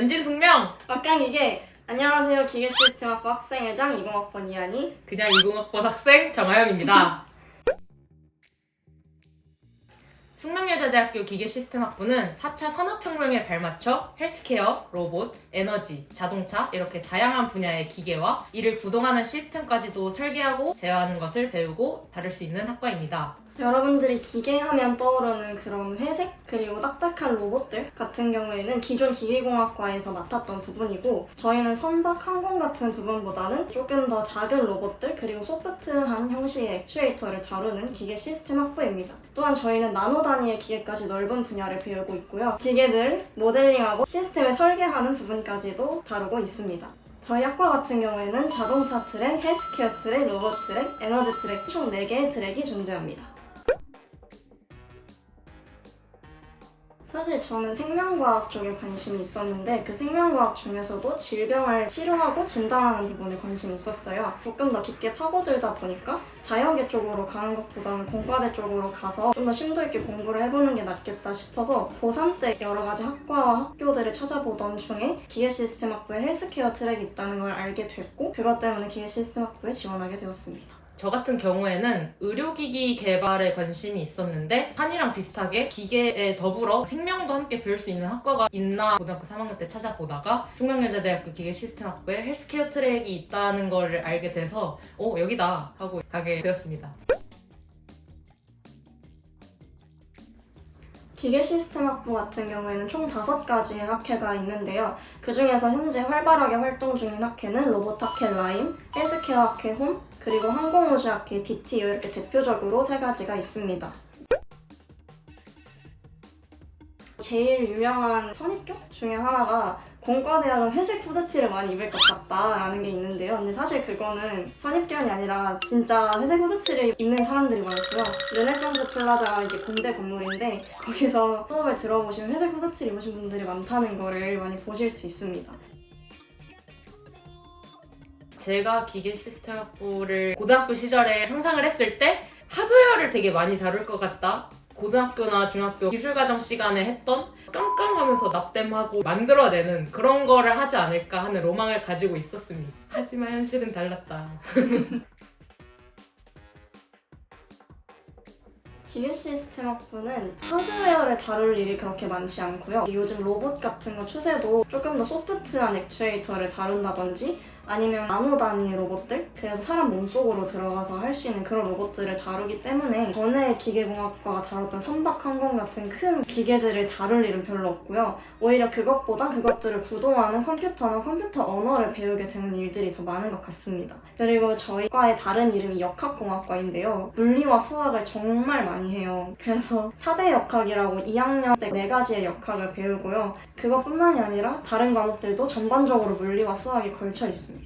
전진숙명! 막강이게 안녕하세요. 기계시스템학부 학생회장 20학번 이한이 그냥 20학번 학생 정하영입니다. 숙명여자대학교 기계시스템학부는 4차 산업혁명에 발맞춰 헬스케어, 로봇, 에너지, 자동차 이렇게 다양한 분야의 기계와 이를 구동하는 시스템까지도 설계하고 제어하는 것을 배우고 다룰 수 있는 학과입니다. 여러분들이 기계하면 떠오르는 그런 회색 그리고 딱딱한 로봇들 같은 경우에는 기존 기계공학과에서 맡았던 부분이고 저희는 선박, 항공 같은 부분보다는 조금 더 작은 로봇들 그리고 소프트한 형식의 액추에이터를 다루는 기계 시스템 학부입니다. 또한 저희는 나노 단위의 기계까지 넓은 분야를 배우고 있고요. 기계들 모델링하고 시스템을 설계하는 부분까지도 다루고 있습니다. 저희 학과 같은 경우에는 자동차 트랙, 헬스케어 트랙, 로봇 트랙, 에너지 트랙 총 4개의 트랙이 존재합니다. 사실 저는 생명과학 쪽에 관심이 있었는데 그 생명과학 중에서도 질병을 치료하고 진단하는 부분에 관심이 있었어요. 조금 더 깊게 파고들다 보니까 자연계 쪽으로 가는 것보다는 공과대 쪽으로 가서 좀 더 심도 있게 공부를 해보는 게 낫겠다 싶어서 고3 때 여러 가지 학과와 학교들을 찾아보던 중에 기계시스템학부에 헬스케어 트랙이 있다는 걸 알게 됐고 그것 때문에 기계시스템학부에 지원하게 되었습니다. 저 같은 경우에는 의료기기 개발에 관심이 있었는데 한이랑 비슷하게 기계에 더불어 생명도 함께 배울 수 있는 학과가 있나 고등학교 3학년 때 찾아보다가 숙명여자대학교 기계시스템학부에 헬스케어 트랙이 있다는 걸 알게 돼서 여기다 하고 가게 되었습니다. 기계시스템학부 같은 경우에는 총 5가지의 학회가 있는데요. 그 중에서 현재 활발하게 활동 중인 학회는 로봇학회 라임, 헬스케어 학회 홈, 그리고 항공우주학회 DTU 이렇게 대표적으로 3가지가 있습니다. 제일 유명한 선입견 중에 하나가 공과대학은 회색 후드티를 많이 입을 것 같다라는 게 있는데요. 근데 사실 그거는 선입견이 아니라 진짜 회색 후드티를 입는 사람들이 많고요. 르네상스 플라자가 이제 공대 건물인데 거기서 수업을 들어보시면 회색 후드티를 입으신 분들이 많다는 거를 많이 보실 수 있습니다. 제가 기계시스템학부를 고등학교 시절에 상상을 했을 때 하드웨어를 되게 많이 다룰 것 같다. 고등학교나 중학교 기술과정 시간에 했던 깜깜하면서 납땜하고 만들어내는 그런 거를 하지 않을까 하는 로망을 가지고 있었습니다. 하지만 현실은 달랐다. 기계시스템학부는 하드웨어를 다룰 일이 그렇게 많지 않고요. 요즘 로봇 같은 거 추세도 조금 더 소프트한 액추에이터를 다룬다든지 아니면 나노 단위의 로봇들? 그래서 사람 몸속으로 들어가서 할 수 있는 그런 로봇들을 다루기 때문에 전에 기계공학과가 다뤘던 선박, 항공 같은 큰 기계들을 다룰 일은 별로 없고요. 오히려 그것보단 그것들을 구동하는 컴퓨터나 컴퓨터 언어를 배우게 되는 일들이 더 많은 것 같습니다. 그리고 저희 과의 다른 이름이 역학공학과인데요. 물리와 수학을 정말 많이 해요. 그래서 4대 역학이라고 2학년 때 4가지의 역학을 배우고요. 그것뿐만이 아니라 다른 과목들도 전반적으로 물리와 수학이 걸쳐 있습니다.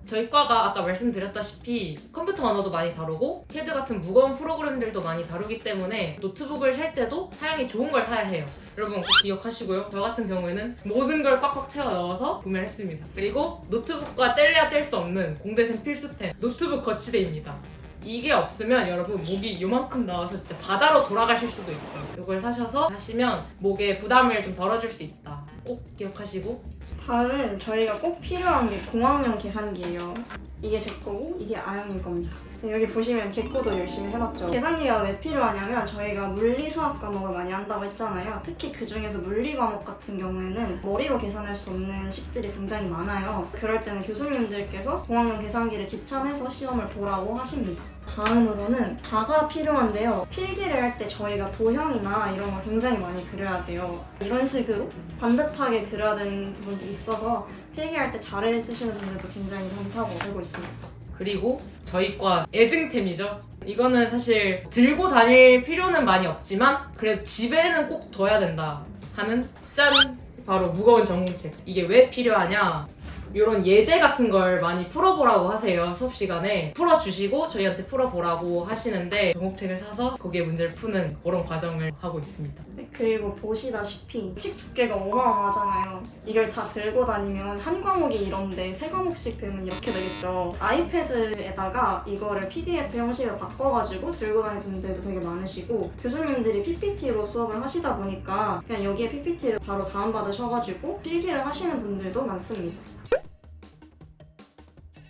저희 과가 아까 말씀드렸다시피 컴퓨터 언어도 많이 다루고 CAD 같은 무거운 프로그램들도 많이 다루기 때문에 노트북을 살 때도 사양이 좋은 걸 사야 해요. 여러분 꼭 기억하시고요. 저 같은 경우에는 모든 걸 꽉꽉 채워 넣어서 구매를 했습니다. 그리고 노트북과 뗄래야 뗄 수 없는 공대생 필수템 노트북 거치대입니다. 이게 없으면 여러분 목이 요만큼 나와서 진짜 바다로 돌아가실 수도 있어요. 이걸 사셔서 하시면 목에 부담을 좀 덜어줄 수 있다. 꼭 기억하시고 다음은 저희가 꼭 필요한 게 공학용 계산기예요. 이게 제 거고 이게 아영인 겁니다. 여기 보시면 개코도 열심히 해놨죠. 계산기가 왜 필요하냐면 저희가 물리 수학 과목을 많이 한다고 했잖아요. 특히 그 중에서 물리 과목 같은 경우에는 머리로 계산할 수 없는 식들이 굉장히 많아요. 그럴 때는 교수님들께서 공학용 계산기를 지참해서 시험을 보라고 하십니다. 다음으로는 다가 필요한데요. 필기를 할 때 저희가 도형이나 이런 걸 굉장히 많이 그려야 돼요. 이런 식으로 반듯하게 그려야 되는 부분도 있어서 필기할 때 자를 쓰시는 분들도 굉장히 많다고 알고 있습니다. 그리고 저희 과 애증템이죠. 이거는 사실 들고 다닐 필요는 많이 없지만 그래도 집에는 꼭 둬야 된다 하는 짠! 바로 무거운 전공책. 이게 왜 필요하냐? 이런 예제 같은 걸 많이 풀어보라고 하세요. 수업 시간에 풀어주시고 저희한테 풀어보라고 하시는데 전공책을 사서 거기에 문제를 푸는 그런 과정을 하고 있습니다. 네, 그리고 보시다시피 책 두께가 어마어마하잖아요. 이걸 다 들고 다니면 한 과목이 이런데 세 과목씩 그러면 이렇게 되겠죠. 아이패드에다가 이거를 PDF 형식으로 바꿔가지고 들고 다니는 분들도 되게 많으시고 교수님들이 PPT로 수업을 하시다 보니까 그냥 여기에 PPT를 바로 다운받으셔가지고 필기를 하시는 분들도 많습니다.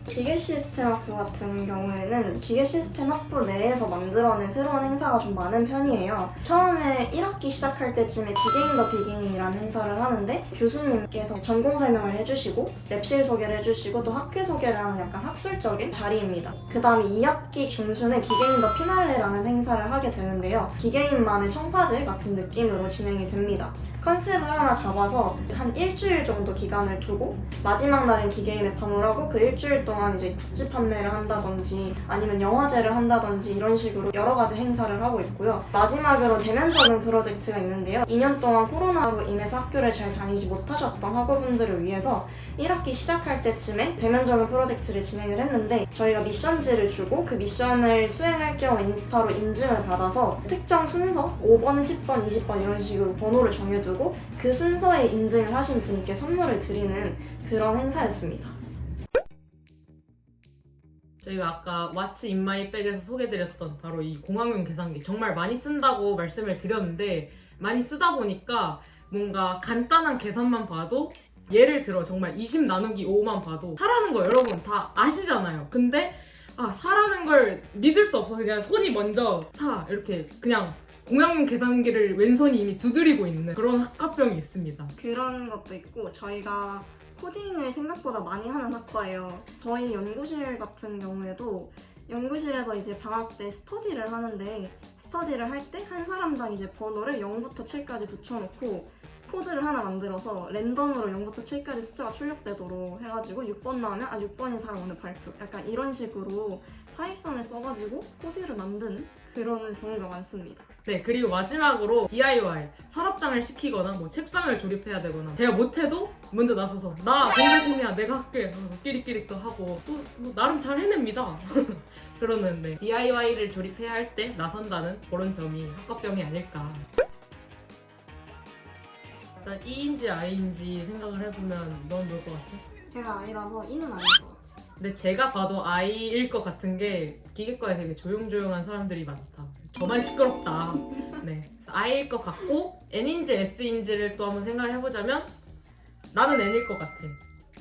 기계시스템학부 같은 경우에는 기계시스템학부 내에서 만들어낸 새로운 행사가 좀 많은 편이에요. 처음에 1학기 시작할 때쯤에 기계인 더 비기닝이라는 행사를 하는데 교수님께서 전공 설명을 해주시고 랩실 소개를 해주시고 또 학회 소개를 하는 약간 학술적인 자리입니다. 그 다음에 2학기 중순에 기계인 더 피날레라는 행사를 하게 되는데요. 기계인만의 청파제 같은 느낌으로 진행이 됩니다. 컨셉을 하나 잡아서 한 일주일 정도 기간을 두고 마지막 날인 기계인의 밤을 하고 그 일주일 동안 이제 굿즈 판매를 한다든지 아니면 영화제를 한다든지 이런 식으로 여러 가지 행사를 하고 있고요. 마지막으로 대면 적응 프로젝트가 있는데요. 2년 동안 코로나로 인해서 학교를 잘 다니지 못하셨던 학우분들을 위해서 1학기 시작할 때쯤에 대면 적응 프로젝트를 진행을 했는데 저희가 미션지를 주고 그 미션을 수행할 경우 인스타로 인증을 받아서 특정 순서 5번, 10번, 20번 이런 식으로 번호를 정해두고 그 순서에 인증을 하신 분께 선물을 드리는 그런 행사였습니다. 저희가 아까 What's in my bag에서 소개드렸던 바로 이 공학용 계산기 정말 많이 쓴다고 말씀을 드렸는데 많이 쓰다 보니까 뭔가 간단한 계산만 봐도 예를 들어 정말 20 나누기 5만 봐도 4라는 거 여러분 다 아시잖아요. 근데 4라는 걸 믿을 수 없어서 그냥 손이 먼저 4 이렇게 그냥 공학용 계산기를 왼손이 이미 두드리고 있는 그런 학과병이 있습니다. 그런 것도 있고 저희가 코딩을 생각보다 많이 하는 학과예요. 저희 연구실 같은 경우에도 연구실에서 이제 방학 때 스터디를 하는데 스터디를 할 때 한 사람당 이제 번호를 0부터 7까지 붙여놓고 코드를 하나 만들어서 랜덤으로 0부터 7까지 숫자가 출력되도록 해가지고 6번 나오면 6번인 사람 오늘 발표 약간 이런 식으로 파이썬을 써가지고 코드를 만드는 그런 경우가 많습니다. 네, 그리고 마지막으로 DIY 서랍장을 시키거나 뭐 책상을 조립해야 되거나 제가 못해도 먼저 나서서 나 공대생이야 내가 할게 끼리끼리 또 하고 또 뭐 나름 잘 해냅니다. 그러는데 DIY를 조립해야 할 때 나선다는 그런 점이 학과병이 아닐까. 일단 E인지 I인지 생각을 해보면 넌 뭘 것 같아? 제가 I라서 E는 아닐 것 같아요. 근데 제가 봐도 I일 것 같은 게 기계과에 되게 조용조용한 사람들이 많다. 저만 시끄럽다. 네, I일 것 같고 N인지 S인지를 또 한번 생각을 해보자면 나는 N일 것 같아.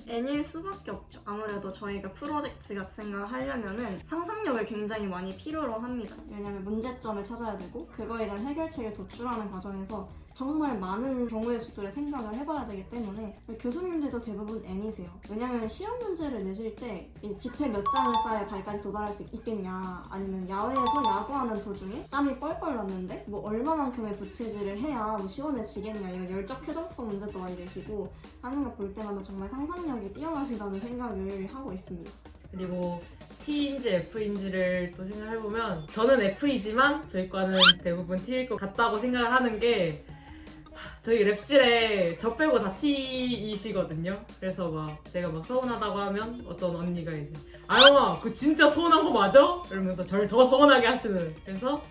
N일 수밖에 없죠. 아무래도 저희가 프로젝트 같은 걸 하려면은 상상력을 굉장히 많이 필요로 합니다. 왜냐면 문제점을 찾아야 되고 그거에 대한 해결책을 도출하는 과정에서 정말 많은 경우의 수들을 생각을 해봐야 되기 때문에 교수님들도 대부분 N이세요. 왜냐면 시험 문제를 내실 때 지폐 몇 장을 쌓아야 달까지 도달할 수 있겠냐 아니면 야외에서 야구하는 도중에 땀이 뻘뻘 났는데 뭐 얼마만큼의 부채질을 해야 뭐 시원해지겠냐 이런 열적 쾌적성 문제도 많이 내시고 하는 거 볼 때마다 정말 상상력이 뛰어나시다는 생각을 하고 있습니다. 그리고 T인지 F인지를 또 생각해보면 저는 F이지만 저희 과는 대부분 T일 것 같다고 생각을 하는 게 저희 랩실에 저 빼고 다 T이시거든요. 그래서 막 제가 막 서운하다고 하면 어떤 언니가 이제 아영아 그거 진짜 서운한 거 맞아? 이러면서 저를 더 서운하게 하시는. 그래서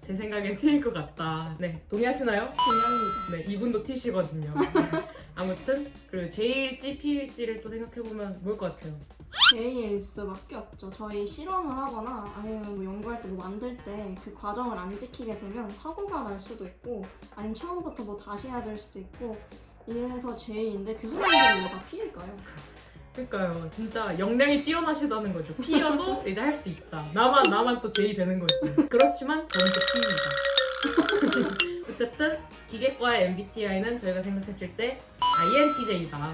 제 생각엔 T일 것 같다. 네, 동의하시나요? 동의합니다. 네, 이분도 T시거든요. 아무튼 그리고 J일지 P일지를 또 생각해보면 뭘 것 같아요? J일 수밖에 없죠. 저희 실험을 하거나 아니면 뭐 연구할 때 뭐 만들 때 그 과정을 안 지키게 되면 사고가 날 수도 있고 아니면 처음부터 뭐 다시 해야 될 수도 있고 이래서 J인데 교수님들은 뭐가 P일까요? 그러니까요. 진짜 역량이 뛰어나시다는 거죠. P여도 이제 할 수 있다. 나만 또 J 되는 거지. 그렇지만 저는 또 P입니다. 어쨌든 기계과의 MBTI는 저희가 생각했을 때 INTJ다.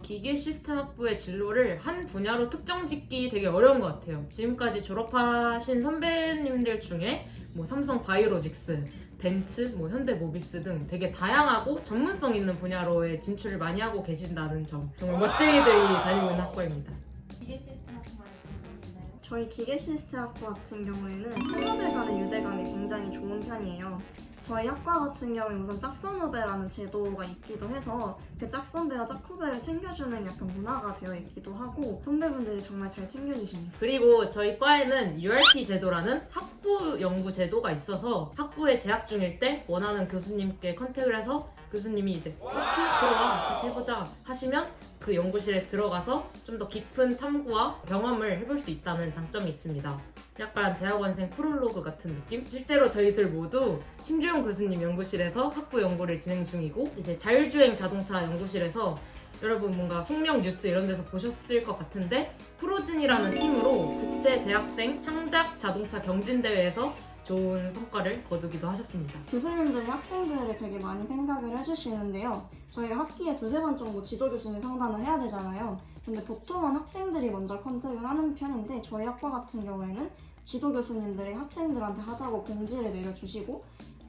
기계 시스템 학부의 진로를 한 분야로 특정 짓기 되게 어려운 것 같아요. 지금까지 졸업하신 선배님들 중에 뭐 삼성 바이오로직스, 벤츠, 뭐 현대모비스 등 되게 다양하고 전문성 있는 분야로의 진출을 많이 하고 계신다는 점 정말 멋쟁이들이 다니고 있는 학과입니다. 기계 시스템 같은 거 알려주시나요? 저희 기계시스템학부 같은 경우에는 생업에 관한 유대감이 굉장히 좋은 편이에요. 저희 학과 같은 경우에 우선 짝선후배라는 제도가 있기도 해서 그 짝선배와 짝후배를 챙겨주는 약간 문화가 되어 있기도 하고 선배분들이 정말 잘 챙겨주십니다. 그리고 저희 과에는 URP 제도라는 학부 연구 제도가 있어서 학부에 재학 중일 때 원하는 교수님께 컨택을 해서 교수님이 이제 들어와 같이 해보자 하시면 그 연구실에 들어가서 좀 더 깊은 탐구와 경험을 해볼 수 있다는 장점이 있습니다. 약간 대학원생 프롤로그 같은 느낌? 실제로 저희들 모두 심주용 교수님 연구실에서 학부 연구를 진행 중이고 이제 자율주행 자동차 연구실에서 여러분 뭔가 속명 뉴스 이런 데서 보셨을 것 같은데 프로진이라는 팀으로 국제 대학생 창작 자동차 경진대회에서 좋은 성과를 거두기도 하셨습니다. 교수님들이 학생들을 되게 많이 생각을 해주시는데요. 저희가 학기에 2-3번 정도 지도 교수님 상담을 해야 되잖아요. 근데 보통은 학생들이 먼저 컨택을 하는 편인데 저희 학과 같은 경우에는 지도 교수님들이 학생들한테 하자고 공지를 내려주시고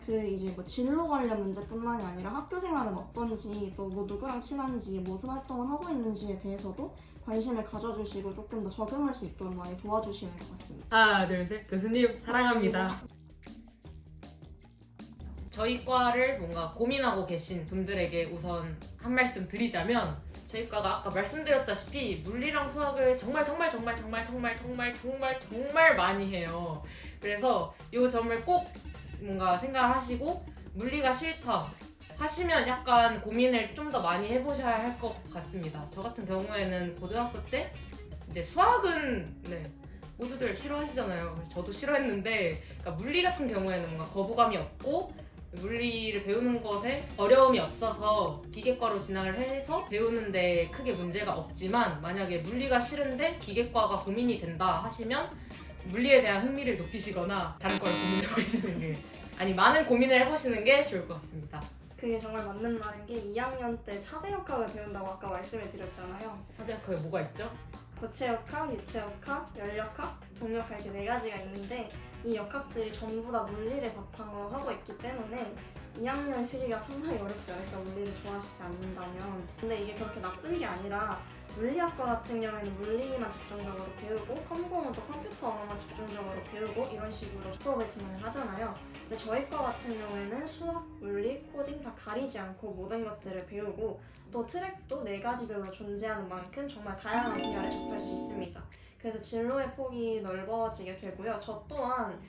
그 이제 뭐 진로 관련 문제뿐만이 아니라 학교 생활은 어떤지 또 뭐 누구랑 친한지 무슨 활동을 하고 있는지에 대해서도 관심을 가져주시고 조금 더 적응할 수 있도록 많이 도와주시는 것 같습니다. 하나 둘 셋 교수님 사랑합니다. 저희 과를 뭔가 고민하고 계신 분들에게 우선 한 말씀 드리자면 저희 과가 아까 말씀드렸다시피 물리랑 수학을 정말 많이 해요. 그래서 이 점을 꼭 뭔가 생각을 하시고 물리가 싫다 하시면 약간 고민을 좀 더 많이 해보셔야 할 것 같습니다. 저 같은 경우에는 고등학교 때 이제 수학은 모두들 싫어하시잖아요. 그래서 저도 싫어했는데 그러니까 물리 같은 경우에는 뭔가 거부감이 없고 물리를 배우는 것에 어려움이 없어서 기계과로 진학을 해서 배우는데 크게 문제가 없지만 만약에 물리가 싫은데 기계과가 고민이 된다 하시면 물리에 대한 흥미를 높이시거나 다른 과를 고민해보시는 게 많은 고민을 해보시는 게 좋을 것 같습니다. 그게 정말 맞는 말인 게 2학년 때 4대 역학을 배운다고 아까 말씀을 드렸잖아요. 4대 역학에 뭐가 있죠? 고체 역학, 유체 역학, 열역학, 동역학 이렇게 4가지가 있는데 이 역학들이 전부 다 물리를 바탕으로 하고 있기 때문에 2학년 시기가 상당히 어렵지 않을까 물리를 좋아하시지 않는다면. 근데 이게 그렇게 나쁜 게 아니라 물리학과 같은 경우에는 물리만 집중적으로 배우고 컴공은 또 컴퓨터 언어만 집중적으로 배우고 이런 식으로 수업을 진행을 하잖아요. 근데 저희 과 같은 경우에는 수학, 물리, 코딩 다 가리지 않고 모든 것들을 배우고 또 트랙도 4가지별로 존재하는 만큼 정말 다양한 분야를 접할 수 있습니다. 그래서 진로의 폭이 넓어지게 되고요. 저 또한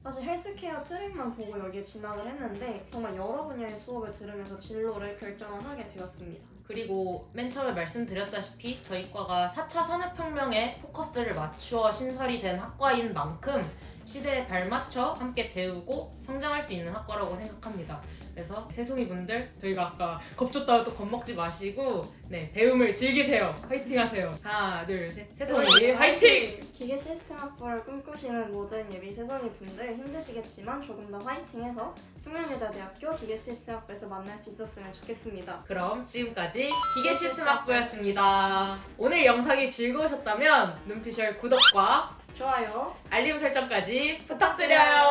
사실 헬스케어 트랙만 보고 여기에 진학을 했는데 정말 여러 분야의 수업을 들으면서 진로를 결정을 하게 되었습니다. 그리고 맨 처음에 말씀드렸다시피 저희 과가 4차 산업혁명에 포커스를 맞추어 신설이 된 학과인 만큼 시대에 발맞춰 함께 배우고 성장할 수 있는 학과라고 생각합니다. 그래서 새송이 분들 저희가 아까 겁줬다고 또 겁먹지 마시고 배움을 즐기세요. 화이팅 하세요. 하나 둘 셋 새송이 화이팅! 기계 시스템 학부를 꿈꾸시는 모든 예비 새송이 분들 힘드시겠지만 조금 더 화이팅해서 숙명여자대학교 기계 시스템 학부에서 만날 수 있었으면 좋겠습니다. 그럼 지금까지 기계시스템학부였습니다. 오늘 영상이 즐거우셨다면 눈피셜 구독과 좋아요. 알림 설정까지 부탁드려요.